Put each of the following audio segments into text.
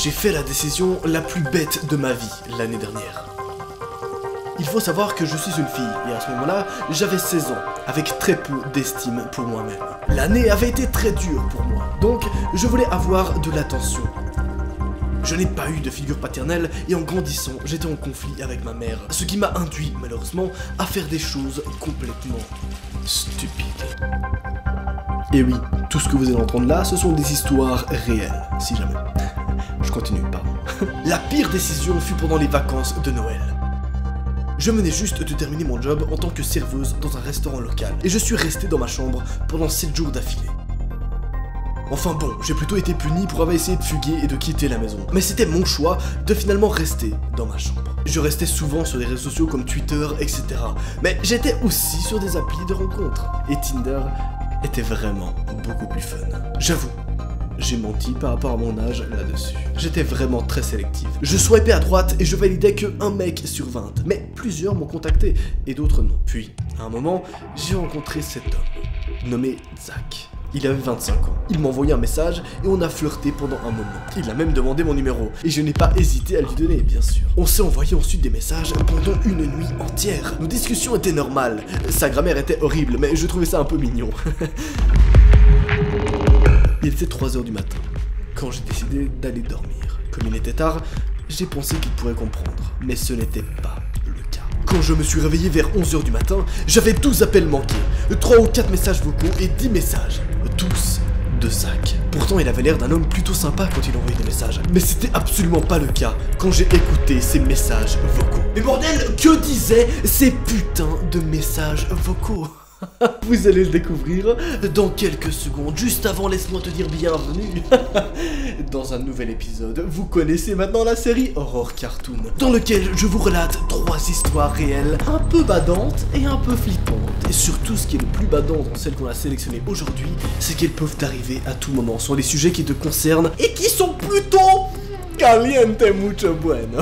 J'ai fait la décision la plus bête de ma vie l'année dernière. Il faut savoir que je suis une fille, et à ce moment-là, j'avais 16 ans, avec très peu d'estime pour moi-même. L'année avait été très dure pour moi, donc je voulais avoir de l'attention. Je n'ai pas eu de figure paternelle, et en grandissant, j'étais en conflit avec ma mère, ce qui m'a induit, malheureusement, à faire des choses complètement stupides. Et oui, tout ce que vous allez entendre là, ce sont des histoires réelles, si jamais. Je continue, pardon. La pire décision fut pendant les vacances de Noël. Je venais juste de terminer mon job en tant que serveuse dans un restaurant local, et je suis resté dans ma chambre pendant 7 jours d'affilée. Enfin bon, j'ai plutôt été puni pour avoir essayé de fuguer et de quitter la maison. Mais c'était mon choix de finalement rester dans ma chambre. Je restais souvent sur les réseaux sociaux comme Twitter, etc. Mais j'étais aussi sur des applis de rencontres. Et Tinder était vraiment beaucoup plus fun. J'avoue, j'ai menti par rapport à mon âge là-dessus. J'étais vraiment très sélectif. Je swipais à droite et je validais que un mec sur 20. Mais plusieurs m'ont contacté et d'autres non. Puis, à un moment, j'ai rencontré cet homme, nommé Zach. Il avait 25 ans. Il m'a envoyé un message et on a flirté pendant un moment. Il a même demandé mon numéro et je n'ai pas hésité à lui donner, bien sûr. On s'est envoyé ensuite des messages pendant une nuit entière. Nos discussions étaient normales. Sa grammaire était horrible, mais je trouvais ça un peu mignon. Il était 3 h du matin quand j'ai décidé d'aller dormir. Comme il était tard, j'ai pensé qu'il pourrait comprendre, mais ce n'était pas le cas. Quand je me suis réveillé vers 11 h du matin, j'avais 12 appels manqués, 3 ou 4 messages vocaux et 10 messages, tous de Zach. Pourtant, il avait l'air d'un homme plutôt sympa quand il envoyait des messages, mais c'était absolument pas le cas quand j'ai écouté ces messages vocaux. Mais bordel, que disaient ces putains de messages vocaux? Vous allez le découvrir dans quelques secondes. Juste avant, laisse-moi te dire bienvenue dans un nouvel épisode. Vous connaissez maintenant la série Horror Cartoon, dans lequel je vous relate 3 histoires réelles, un peu badantes et un peu flippantes. Et surtout, ce qui est le plus badant dans celles qu'on a sélectionnées aujourd'hui, c'est qu'elles peuvent arriver à tout moment. Ce sont des sujets qui te concernent et qui sont plutôt caliente mucho bueno.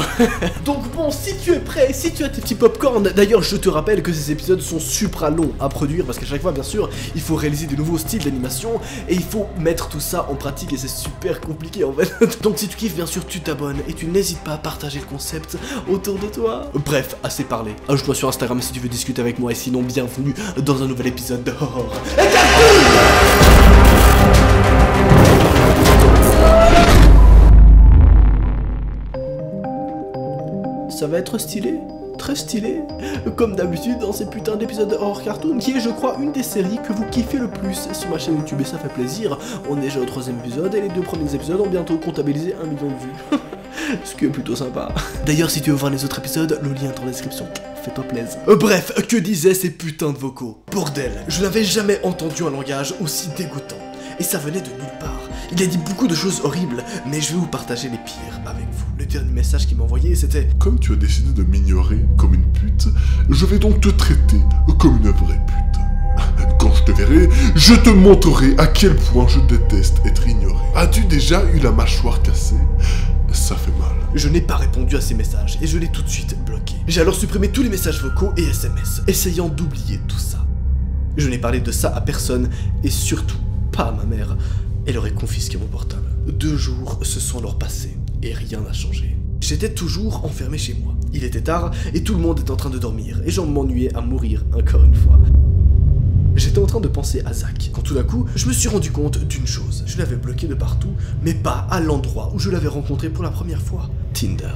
Donc bon, si tu es prêt, si tu as tes petits popcorn, d'ailleurs je te rappelle que ces épisodes sont supra longs à produire parce qu'à chaque fois bien sûr il faut réaliser de nouveaux styles d'animation et il faut mettre tout ça en pratique et c'est super compliqué en fait. Donc si tu kiffes bien sûr tu t'abonnes et tu n'hésites pas à partager le concept autour de toi. Bref, assez parlé. Ajoute-moi sur Instagram si tu veux discuter avec moi et sinon bienvenue dans un nouvel épisode de Horror. Ça va être stylé, très stylé, comme d'habitude dans ces putains d'épisodes de Horror Cartoon, qui est je crois une des séries que vous kiffez le plus sur ma chaîne YouTube et ça fait plaisir. On est déjà au 3e épisode et les 2 premiers épisodes ont bientôt comptabilisé 1 million de vues. Ce qui est plutôt sympa. D'ailleurs si tu veux voir les autres épisodes, le lien est en description. Fais-toi plaisir. Bref, que disaient ces putains de vocaux? Bordel, je n'avais jamais entendu un langage aussi dégoûtant. Et ça venait de nulle part. Il a dit beaucoup de choses horribles, mais je vais vous partager les pires avec vous. Le dernier message qu'il m'a envoyé, c'était: comme tu as décidé de m'ignorer comme une pute, je vais donc te traiter comme une vraie pute. Quand je te verrai, je te montrerai à quel point je déteste être ignoré. As-tu déjà eu la mâchoire cassée? Ça fait mal. Je n'ai pas répondu à ces messages et je l'ai tout de suite bloqué. J'ai alors supprimé tous les messages vocaux et SMS, essayant d'oublier tout ça. Je n'ai parlé de ça à personne et surtout pas à ma mère. Elle aurait confisqué mon portable. 2 jours se sont alors passés et rien n'a changé. J'étais toujours enfermé chez moi. Il était tard et tout le monde était en train de dormir et j'en m'ennuyais à mourir encore une fois. J'étais en train de penser à Zach, quand tout d'un coup, je me suis rendu compte d'une chose. Je l'avais bloqué de partout, mais pas à l'endroit où je l'avais rencontré pour la première fois. Tinder.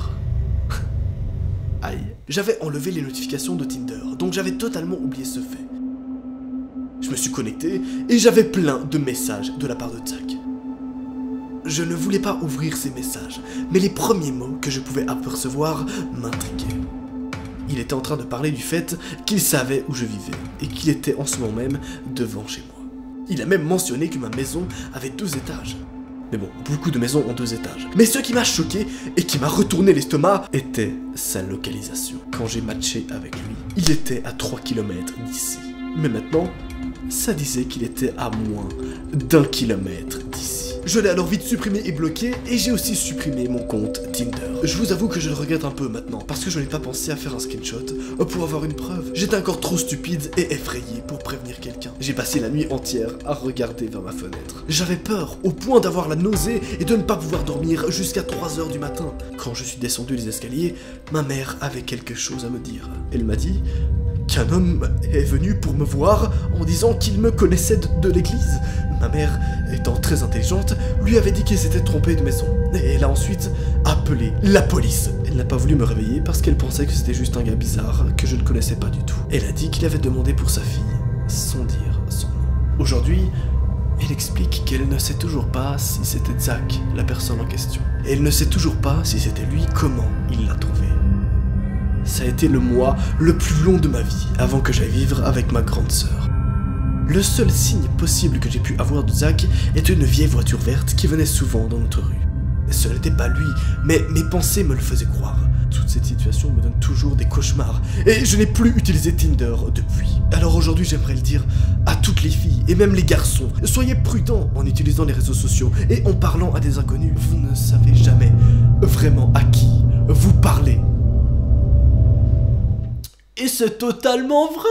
Aïe. J'avais enlevé les notifications de Tinder, donc j'avais totalement oublié ce fait. Je me suis connecté et j'avais plein de messages de la part de Zach. Je ne voulais pas ouvrir ces messages, mais les premiers mots que je pouvais apercevoir m'intriguaient. Il était en train de parler du fait qu'il savait où je vivais et qu'il était en ce moment même devant chez moi. Il a même mentionné que ma maison avait 2 étages. Mais bon, beaucoup de maisons ont 2 étages. Mais ce qui m'a choqué et qui m'a retourné l'estomac était sa localisation. Quand j'ai matché avec lui, il était à 3 km d'ici. Mais maintenant, ça disait qu'il était à moins d'1 kilomètre d'ici. Je l'ai alors vite supprimé et bloqué, et j'ai aussi supprimé mon compte Tinder. Je vous avoue que je le regrette un peu maintenant, parce que je n'ai pas pensé à faire un screenshot pour avoir une preuve. J'étais encore trop stupide et effrayé pour prévenir quelqu'un. J'ai passé la nuit entière à regarder vers ma fenêtre. J'avais peur, au point d'avoir la nausée et de ne pas pouvoir dormir jusqu'à 3 h du matin. Quand je suis descendu les escaliers, ma mère avait quelque chose à me dire. Elle m'a dit qu'un homme est venu pour me voir en disant qu'il me connaissait de l'église. Ma mère, étant très intelligente, lui avait dit qu'il s'était trompé de maison. Et elle a ensuite appelé la police. Elle n'a pas voulu me réveiller parce qu'elle pensait que c'était juste un gars bizarre que je ne connaissais pas du tout. Elle a dit qu'il avait demandé pour sa fille, sans dire son nom. Aujourd'hui, elle explique qu'elle ne sait toujours pas si c'était Zach, la personne en question. Et elle ne sait toujours pas si c'était lui, comment il l'a trouvé. Ça a été le mois le plus long de ma vie avant que j'aille vivre avec ma grande sœur. Le seul signe possible que j'ai pu avoir de Zach était une vieille voiture verte qui venait souvent dans notre rue. Ce n'était pas lui, mais mes pensées me le faisaient croire. Toute cette situation me donne toujours des cauchemars, et je n'ai plus utilisé Tinder depuis. Alors aujourd'hui j'aimerais le dire à toutes les filles, et même les garçons, soyez prudents en utilisant les réseaux sociaux, et en parlant à des inconnus, vous ne savez jamais vraiment à qui vous parlez. Et c'est totalement vrai.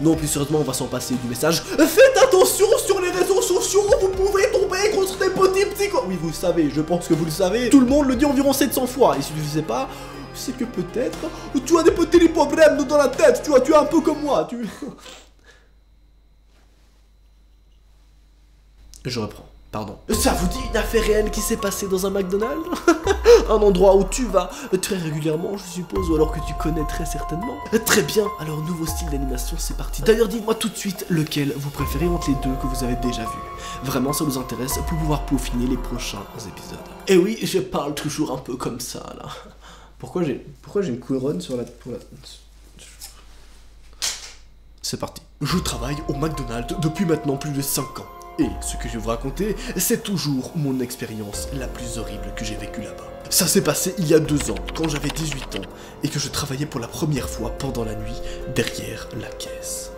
Non, plus sérieusement, on va s'en passer du message. Faites attention sur les réseaux sociaux, vous pouvez tomber contre des petits psychos. Oui, vous le savez, je pense que vous le savez. Tout le monde le dit environ 700 fois. Et si tu ne sais pas, c'est que peut-être tu as des petits problèmes dans la tête. Tu es un peu comme moi. Je reprends. Pardon. Ça vous dit une affaire réelle qui s'est passée dans un McDonald's? Un endroit où tu vas très régulièrement, je suppose, ou alors que tu connais très certainement. Très bien, alors nouveau style d'animation, c'est parti. D'ailleurs, dites-moi tout de suite lequel vous préférez entre les deux que vous avez déjà vus. Vraiment, ça nous intéresse pour pouvoir peaufiner les prochains épisodes. Et oui, je parle toujours un peu comme ça, là. Pourquoi j'ai une couronne sur la... C'est parti. Je travaille au McDonald's depuis maintenant plus de 5 ans. Et ce que je vais vous raconter, c'est toujours mon expérience la plus horrible que j'ai vécue là-bas. Ça s'est passé il y a 2 ans, quand j'avais 18 ans, et que je travaillais pour la première fois pendant la nuit, derrière la caisse.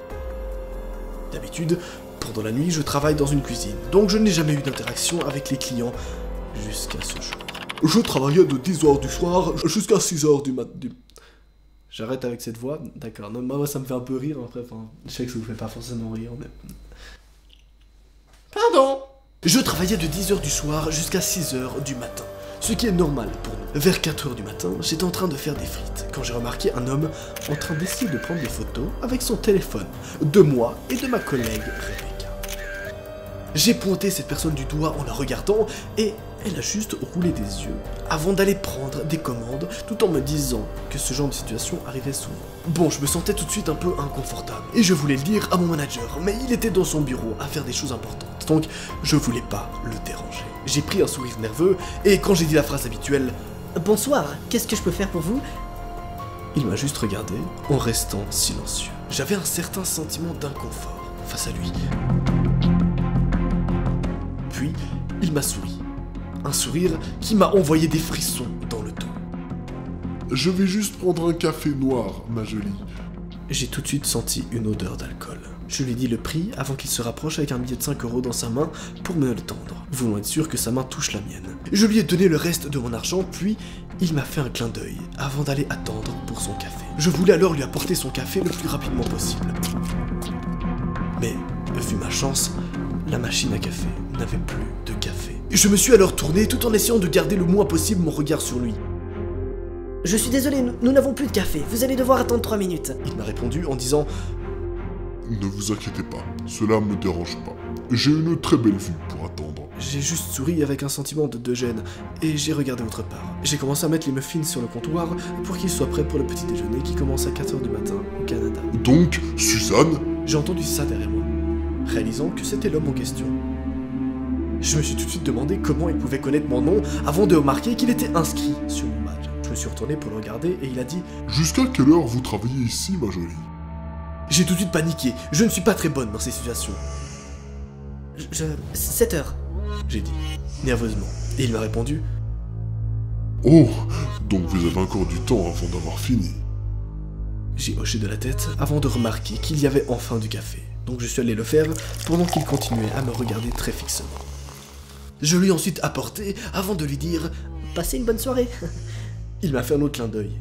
D'habitude, pendant la nuit, je travaille dans une cuisine, donc je n'ai jamais eu d'interaction avec les clients jusqu'à ce jour. Je travaillais de 10 h du soir jusqu'à 6 h du matin. J'arrête avec cette voix, d'accord. Non, moi ça me fait un peu rire, après, enfin, je sais que ça vous fait pas forcément rire, mais... Pardon. Je travaillais de 10 h du soir jusqu'à 6 h du matin, ce qui est normal pour nous. Vers 4 h du matin, j'étais en train de faire des frites, quand j'ai remarqué un homme en train d'essayer de prendre des photos avec son téléphone, de moi et de ma collègue Rebecca. J'ai pointé cette personne du doigt en la regardant, et elle a juste roulé des yeux, avant d'aller prendre des commandes, tout en me disant que ce genre de situation arrivait souvent. Bon, je me sentais tout de suite un peu inconfortable, et je voulais le dire à mon manager, mais il était dans son bureau à faire des choses importantes, donc je voulais pas le déranger. J'ai pris un sourire nerveux, et quand j'ai dit la phrase habituelle « Bonsoir, qu'est-ce que je peux faire pour vous ?» il m'a juste regardé, en restant silencieux. J'avais un certain sentiment d'inconfort face à lui. Puis, il m'a souri. Un sourire qui m'a envoyé des frissons dans le dos. Je vais juste prendre un café noir, ma jolie. J'ai tout de suite senti une odeur d'alcool. Je lui ai dit le prix avant qu'il se rapproche avec un billet de 5 € dans sa main pour me le tendre, voulant être sûr que sa main touche la mienne. Je lui ai donné le reste de mon argent, puis il m'a fait un clin d'œil avant d'aller attendre pour son café. Je voulais alors lui apporter son café le plus rapidement possible. Mais, vu ma chance, la machine à café n'avait plus de café. Je me suis alors tourné tout en essayant de garder le moins possible mon regard sur lui. Je suis désolé, nous n'avons plus de café, vous allez devoir attendre 3 minutes. Il m'a répondu en disant « Ne vous inquiétez pas, cela me dérange pas. J'ai une très belle vue pour attendre. » J'ai juste souri avec un sentiment de gêne, et j'ai regardé autre part. J'ai commencé à mettre les muffins sur le comptoir pour qu'ils soient prêts pour le petit déjeuner qui commence à 4 h du matin au Canada. Donc, Suzanne? J'ai entendu ça derrière moi, réalisant que c'était l'homme en question. Je me suis tout de suite demandé comment il pouvait connaître mon nom avant de remarquer qu'il était inscrit sur mon badge. Je me suis retourné pour le regarder et il a dit « Jusqu'à quelle heure vous travaillez ici, ma jolie ?» J'ai tout de suite paniqué, je ne suis pas très bonne dans ces situations. 7 h. J'ai dit, nerveusement. Et il m'a répondu « Oh, donc vous avez encore du temps avant d'avoir fini. » J'ai hoché de la tête avant de remarquer qu'il y avait enfin du café. Donc je suis allé le faire pendant qu'il continuait à me regarder très fixement. Je lui ai ensuite apporté avant de lui dire « Passez une bonne soirée !» Il m'a fait un autre clin d'œil.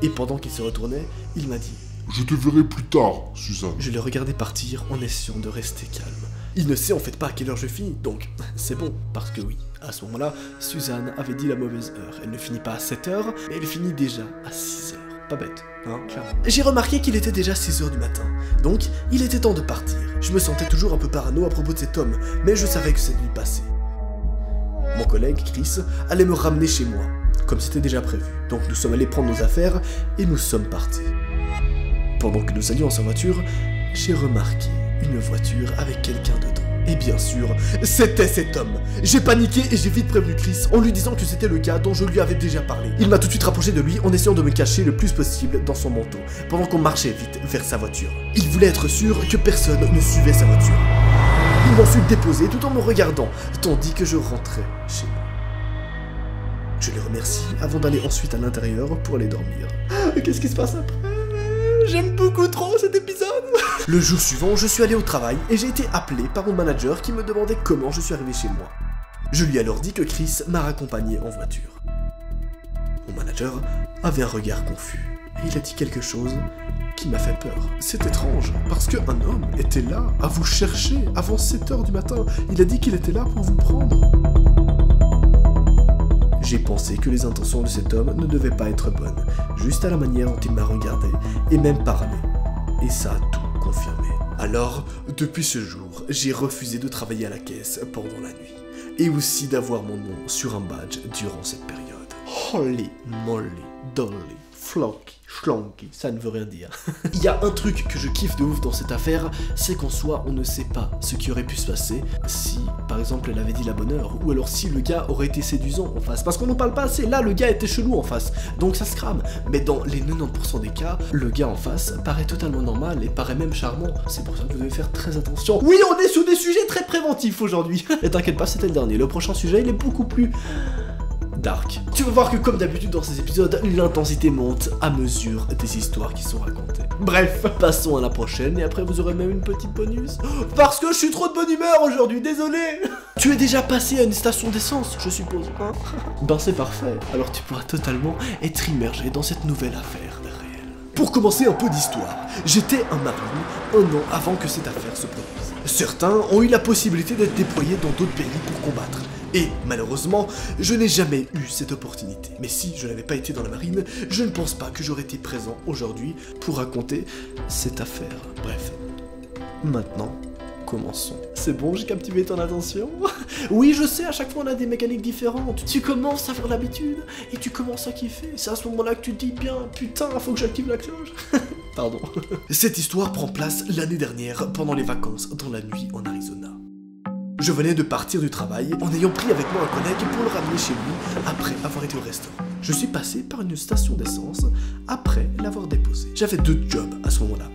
Et pendant qu'il se retournait, il m'a dit « Je te verrai plus tard, Suzanne. » Je l'ai regardé partir en essayant de rester calme. Il ne sait en fait pas à quelle heure je finis, donc c'est bon, parce que oui, à ce moment-là, Suzanne avait dit la mauvaise heure. Elle ne finit pas à 7h, mais elle finit déjà à 6h. Pas bête, hein, clairement. J'ai remarqué qu'il était déjà 6h du matin, donc il était temps de partir. Je me sentais toujours un peu parano à propos de cet homme, mais je savais que cette nuit passée. Mon collègue, Chris, allait me ramener chez moi, comme c'était déjà prévu. Donc nous sommes allés prendre nos affaires et nous sommes partis. Pendant que nous allions en sa voiture, j'ai remarqué une voiture avec quelqu'un dedans. Et bien sûr, c'était cet homme. J'ai paniqué et j'ai vite prévenu Chris en lui disant que c'était le gars dont je lui avais déjà parlé. Il m'a tout de suite rapproché de lui en essayant de me cacher le plus possible dans son manteau, pendant qu'on marchait vite vers sa voiture. Il voulait être sûr que personne ne suivait sa voiture. Il m'a ensuite déposé tout en me regardant, tandis que je rentrais chez moi. Je les remercie avant d'aller ensuite à l'intérieur pour aller dormir. Qu'est-ce qui se passe après? J'aime beaucoup trop cet épisode. Le jour suivant, je suis allé au travail et j'ai été appelé par mon manager qui me demandait comment je suis arrivé chez moi. Je lui ai alors dit que Chris m'a raccompagné en voiture. Mon manager avait un regard confus et il a dit quelque chose qui m'a fait peur. C'est étrange, parce qu'un homme était là à vous chercher avant 7h du matin. Il a dit qu'il était là pour vous prendre. J'ai pensé que les intentions de cet homme ne devaient pas être bonnes, juste à la manière dont il m'a regardé, et même parlé. Et ça a tout confirmé. Alors, depuis ce jour, j'ai refusé de travailler à la caisse pendant la nuit, et aussi d'avoir mon nom sur un badge durant cette période. Holy moly, dolly, flocky, schlonky, ça ne veut rien dire. Il y a un truc que je kiffe de ouf dans cette affaire, c'est qu'en soi, on ne sait pas ce qui aurait pu se passer si, par exemple, elle avait dit la bonne heure, ou alors si le gars aurait été séduisant en face, parce qu'on n'en parle pas assez, là, le gars était chelou en face, donc ça se crame. Mais dans les 90% des cas, le gars en face paraît totalement normal et paraît même charmant, c'est pour ça que vous devez faire très attention. Oui, on est sur des sujets très préventifs aujourd'hui. Et t'inquiète pas, c'était le dernier, le prochain sujet, il est beaucoup plus... dark. Tu vas voir que comme d'habitude dans ces épisodes, l'intensité monte à mesure des histoires qui sont racontées. Bref, passons à la prochaine et après vous aurez même une petite bonus. Parce que je suis trop de bonne humeur aujourd'hui, désolé. Tu es déjà passé à une station d'essence, je suppose, hein? Ben c'est parfait, alors tu pourras totalement être immergé dans cette nouvelle affaire réelle. Pour commencer un peu d'histoire, j'étais un marine un an avant que cette affaire se produise. Certains ont eu la possibilité d'être déployés dans d'autres pays pour combattre. Et malheureusement, je n'ai jamais eu cette opportunité. Mais si je n'avais pas été dans la marine, je ne pense pas que j'aurais été présent aujourd'hui pour raconter cette affaire. Bref, maintenant, commençons. C'est bon, j'ai captivé ton attention? Oui, je sais, à chaque fois on a des mécaniques différentes. Tu commences à avoir l'habitude et tu commences à kiffer. C'est à ce moment-là que tu te dis bien, putain, faut que j'active la cloche. Pardon. Cette histoire prend place l'année dernière pendant les vacances dans la nuit en Arizona. Je venais de partir du travail en ayant pris avec moi un collègue pour le ramener chez lui après avoir été au restaurant. Je suis passé par une station d'essence après l'avoir déposé. J'avais 2 jobs à ce moment-là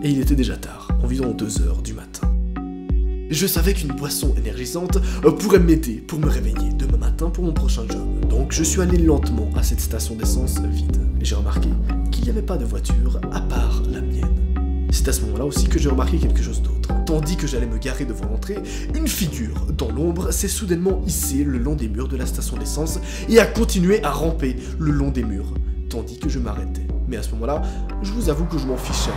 et il était déjà tard, environ 2h du matin. Je savais qu'une boisson énergisante pourrait m'aider pour me réveiller demain matin pour mon prochain job. Donc je suis allé lentement à cette station d'essence vide. Et j'ai remarqué qu'il n'y avait pas de voiture à part la mienne. C'est à ce moment-là aussi que j'ai remarqué quelque chose d'autre. Tandis que j'allais me garer devant l'entrée, une figure dans l'ombre s'est soudainement hissée le long des murs de la station d'essence et a continué à ramper le long des murs, tandis que je m'arrêtais. Mais à ce moment-là, je vous avoue que je m'en fichais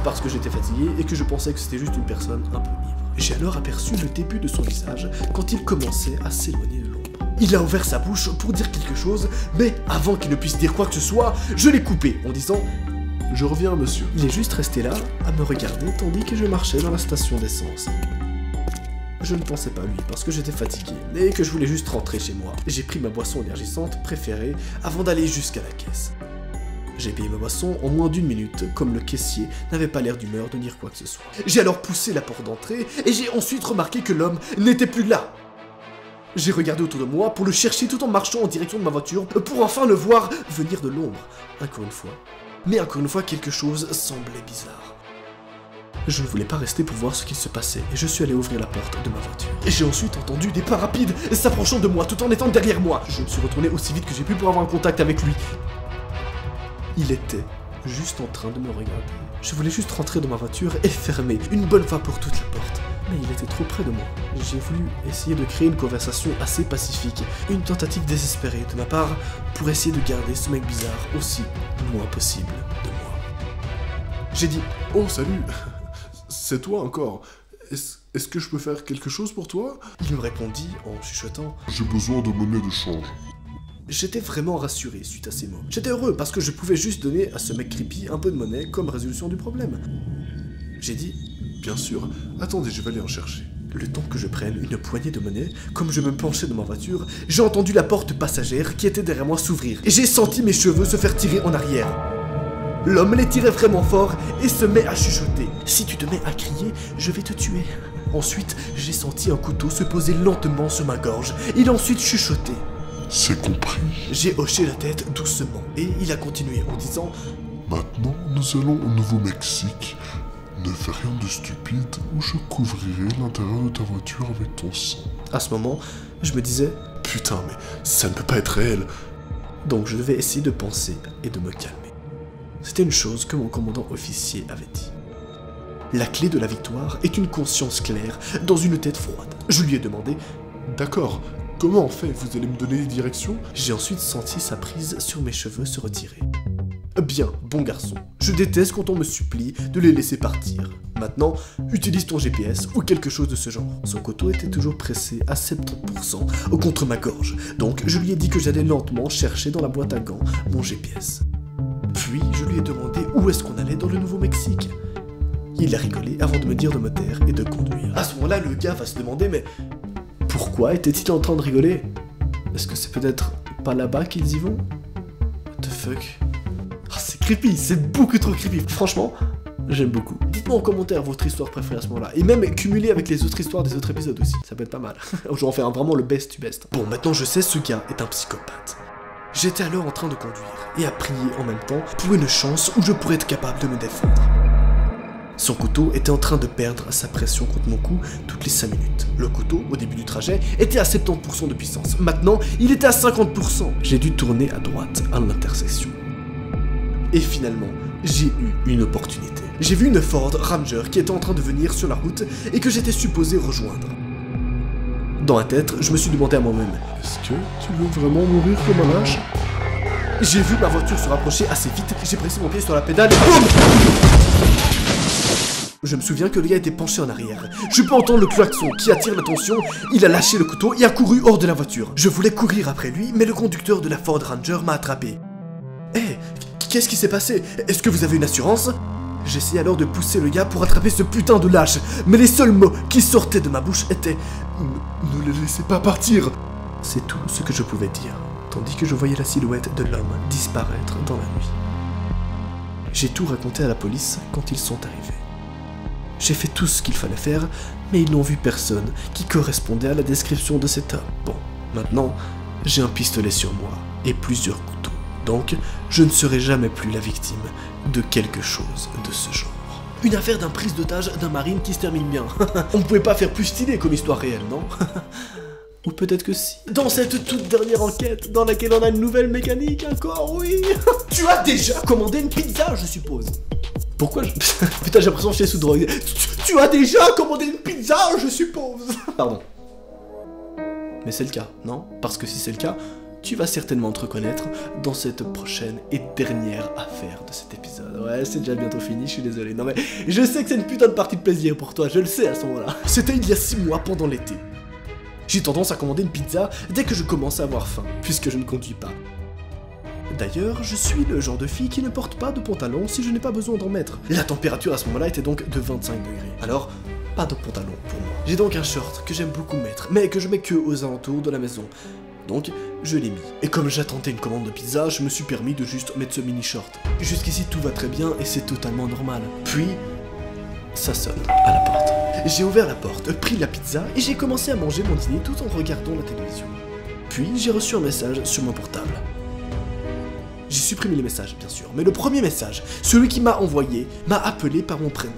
parce que j'étais fatigué et que je pensais que c'était juste une personne un peu ivre. J'ai alors aperçu le début de son visage quand il commençait à s'éloigner de l'ombre. Il a ouvert sa bouche pour dire quelque chose, mais avant qu'il ne puisse dire quoi que ce soit, je l'ai coupé en disant « Je reviens, monsieur ». Il est juste resté là, à me regarder, tandis que je marchais dans la station d'essence. Je ne pensais pas à lui, parce que j'étais fatigué, et que je voulais juste rentrer chez moi. J'ai pris ma boisson énergisante préférée, avant d'aller jusqu'à la caisse. J'ai payé ma boisson en moins d'1 minute, comme le caissier n'avait pas l'air d'humeur de dire quoi que ce soit. J'ai alors poussé la porte d'entrée, et j'ai ensuite remarqué que l'homme n'était plus là. J'ai regardé autour de moi pour le chercher tout en marchant en direction de ma voiture, pour enfin le voir venir de l'ombre, encore une fois. Mais encore une fois, quelque chose semblait bizarre. Je ne voulais pas rester pour voir ce qu'il se passait, et je suis allé ouvrir la porte de ma voiture. Et j'ai ensuite entendu des pas rapides s'approchant de moi tout en étant derrière moi. Je me suis retourné aussi vite que j'ai pu pour avoir un contact avec lui. Il était juste en train de me regarder. Je voulais juste rentrer dans ma voiture et fermer une bonne fois pour toutes la porte. Mais il était trop près de moi. J'ai voulu essayer de créer une conversation assez pacifique, une tentative désespérée de ma part pour essayer de garder ce mec bizarre aussi loin possible de moi. J'ai dit « Oh, salut. C'est toi encore. Est-ce que je peux faire quelque chose pour toi ?» Il me répondit en chuchotant « J'ai besoin de monnaie de change. » J'étais vraiment rassuré suite à ces mots. J'étais heureux parce que je pouvais juste donner à ce mec creepy un peu de monnaie comme résolution du problème. J'ai dit « Bien sûr. Attendez, je vais aller en chercher. » Le temps que je prenne une poignée de monnaie, comme je me penchais dans ma voiture, j'ai entendu la porte passagère qui était derrière moi s'ouvrir et j'ai senti mes cheveux se faire tirer en arrière. L'homme les tirait vraiment fort et se met à chuchoter. « Si tu te mets à crier, je vais te tuer. » Ensuite, j'ai senti un couteau se poser lentement sur ma gorge. Il a ensuite chuchoté. « C'est compris. » J'ai hoché la tête doucement et il a continué en disant « Maintenant, nous allons au Nouveau-Mexique. Ne fais rien de stupide ou je couvrirai l'intérieur de ta voiture avec ton sang. » À ce moment, je me disais « Putain, mais ça ne peut pas être réel. » Donc je devais essayer de penser et de me calmer. C'était une chose que mon commandant officier avait dit. La clé de la victoire est une conscience claire dans une tête froide. Je lui ai demandé « D'accord, comment en fait vous allez me donner les directions ?» J'ai ensuite senti sa prise sur mes cheveux se retirer. Bien, bon garçon, je déteste quand on me supplie de les laisser partir. Maintenant, utilise ton GPS ou quelque chose de ce genre. Son couteau était toujours pressé à 70% contre ma gorge, donc je lui ai dit que j'allais lentement chercher dans la boîte à gants mon GPS. Puis, je lui ai demandé où est-ce qu'on allait dans le Nouveau-Mexique. Il a rigolé avant de me dire de me taire et de conduire. À ce moment-là, le gars va se demander, mais pourquoi était-il en train de rigoler? Est-ce que c'est peut-être pas là-bas qu'ils y vont? What the fuck? Oh, c'est creepy, c'est beaucoup trop creepy. Franchement, j'aime beaucoup. Dites-moi en commentaire votre histoire préférée à ce moment-là. Et même cumulée avec les autres histoires des autres épisodes aussi. Ça peut être pas mal. Je vais en faire vraiment le best du best. Bon, maintenant je sais, ce gars est un psychopathe. J'étais alors en train de conduire et à prier en même temps pour une chance où je pourrais être capable de me défendre. Son couteau était en train de perdre sa pression contre mon cou toutes les 5 minutes. Le couteau, au début du trajet, était à 70% de puissance. Maintenant, il était à 50%. J'ai dû tourner à droite à l'intersection. Et finalement, j'ai eu une opportunité. J'ai vu une Ford Ranger qui était en train de venir sur la route et que j'étais supposé rejoindre. Dans la tête, je me suis demandé à moi-même, est-ce que tu veux vraiment mourir comme un lâche? J'ai vu ma voiture se rapprocher assez vite, j'ai pressé mon pied sur la pédale et boum! Je me souviens que le gars était penché en arrière. Je peux entendre le klaxon qui attire l'attention. Il a lâché le couteau et a couru hors de la voiture. Je voulais courir après lui, mais le conducteur de la Ford Ranger m'a attrapé. Hé, qu'est-ce qui s'est passé? Est-ce que vous avez une assurance? J'essayais alors de pousser le gars pour attraper ce putain de lâche, mais les seuls mots qui sortaient de ma bouche étaient « Ne le laissez pas partir !» C'est tout ce que je pouvais dire, tandis que je voyais la silhouette de l'homme disparaître dans la nuit. J'ai tout raconté à la police quand ils sont arrivés. J'ai fait tout ce qu'il fallait faire, mais ils n'ont vu personne qui correspondait à la description de cet homme. Bon, maintenant, j'ai un pistolet sur moi et plusieurs couteaux. Donc, je ne serai jamais plus la victime de quelque chose de ce genre. Une affaire d'un prise d'otage d'un marine qui se termine bien. On ne pouvait pas faire plus stylé comme histoire réelle, non? Ou peut-être que si. Dans cette toute dernière enquête, dans laquelle on a une nouvelle mécanique encore, oui. Tu as déjà commandé une pizza, je suppose. Pourquoi je... Putain, j'ai l'impression que j'étais sous drogue. Tu as déjà commandé une pizza, je suppose. Pardon. Mais c'est le cas, non? Parce que si c'est le cas, tu vas certainement te reconnaître dans cette prochaine et dernière affaire de cet épisode. Ouais, c'est déjà bientôt fini, je suis désolé. Non mais, je sais que c'est une putain de partie de plaisir pour toi, je le sais à ce moment-là. C'était il y a 6 mois pendant l'été. J'ai tendance à commander une pizza dès que je commence à avoir faim, puisque je ne conduis pas. D'ailleurs, je suis le genre de fille qui ne porte pas de pantalon si je n'ai pas besoin d'en mettre. La température à ce moment-là était donc de 25 degrés. Alors, pas de pantalon pour moi. J'ai donc un short que j'aime beaucoup mettre, mais que je mets que aux alentours de la maison. Donc, je l'ai mis. Et comme j'attendais une commande de pizza, je me suis permis de juste mettre ce mini short. Jusqu'ici, tout va très bien et c'est totalement normal. Puis, ça sonne à la porte. J'ai ouvert la porte, pris la pizza et j'ai commencé à manger mon dîner tout en regardant la télévision. Puis, j'ai reçu un message sur mon portable. J'ai supprimé les messages, bien sûr, mais le premier message, celui qui m'a envoyé, m'a appelé par mon prénom.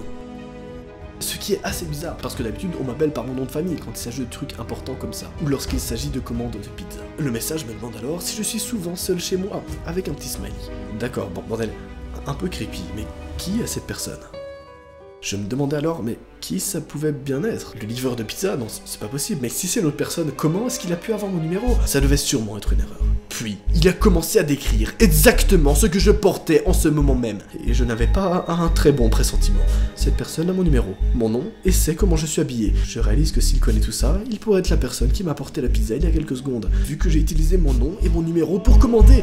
Ce qui est assez bizarre, parce que d'habitude, on m'appelle par mon nom de famille quand il s'agit de trucs importants comme ça, ou lorsqu'il s'agit de commandes de pizza. Le message me demande alors si je suis souvent seul chez moi, avec un petit smiley. D'accord, bon, bordel, un peu creepy, mais qui est cette personne? Je me demandais alors, mais qui ça pouvait bien être? Le livreur de pizza? Non, c'est pas possible. Mais si c'est l'autre personne, comment est-ce qu'il a pu avoir mon numéro? Ça devait sûrement être une erreur. Puis, il a commencé à décrire exactement ce que je portais en ce moment même. Et je n'avais pas un très bon pressentiment. Cette personne a mon numéro, mon nom, et sait comment je suis habillé. Je réalise que s'il connaît tout ça, il pourrait être la personne qui m'a apporté la pizza il y a quelques secondes, vu que j'ai utilisé mon nom et mon numéro pour commander.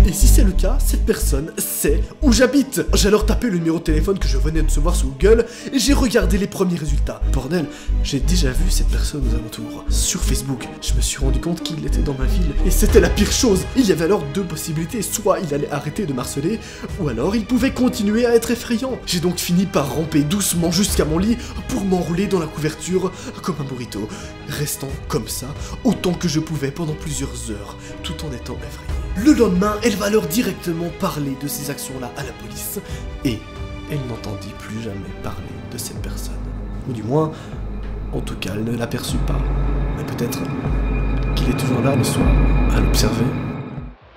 Et si c'est le cas, cette personne sait où j'habite. J'ai alors tapé le numéro de téléphone que je venais de recevoir sur Google et j'ai regardé les premiers résultats. Bordel, j'ai déjà vu cette personne aux alentours. Sur Facebook, je me suis rendu compte qu'il était dans ma ville et c'était la pire chose. Il y avait alors deux possibilités, soit il allait arrêter de m'harceler, ou alors il pouvait continuer à être effrayant. J'ai donc fini par ramper doucement jusqu'à mon lit pour m'enrouler dans la couverture comme un burrito, restant comme ça autant que je pouvais pendant plusieurs heures, tout en étant effrayé. Le lendemain, elle va alors directement parler de ces actions-là à la police, et elle n'entendit plus jamais parler de cette personne. Ou du moins, en tout cas, elle ne l'aperçut pas. Mais peut-être qu'il est toujours là le soir, à l'observer.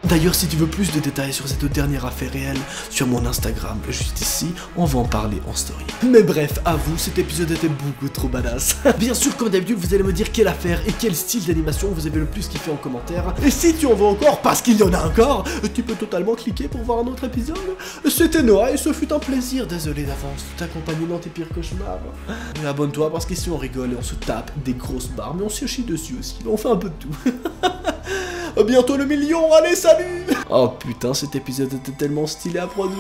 D'ailleurs, si tu veux plus de détails sur cette dernière affaire réelle, sur mon Instagram, juste ici, on va en parler en story. Mais bref, à vous, cet épisode était beaucoup trop badass. Bien sûr, comme d'habitude, vous allez me dire quelle affaire et quel style d'animation vous avez le plus kiffé en commentaire. Et si tu en veux encore, parce qu'il y en a encore, tu peux totalement cliquer pour voir un autre épisode. C'était Noah et ce fut un plaisir, désolé d'avance, de t'accompagner dans tes pires cauchemars. Mais abonne-toi parce qu'ici on rigole et on se tape des grosses barres, mais on se chie dessus aussi, on fait un peu de tout. Bientôt le million, allez salut! Oh putain, cet épisode était tellement stylé à produire.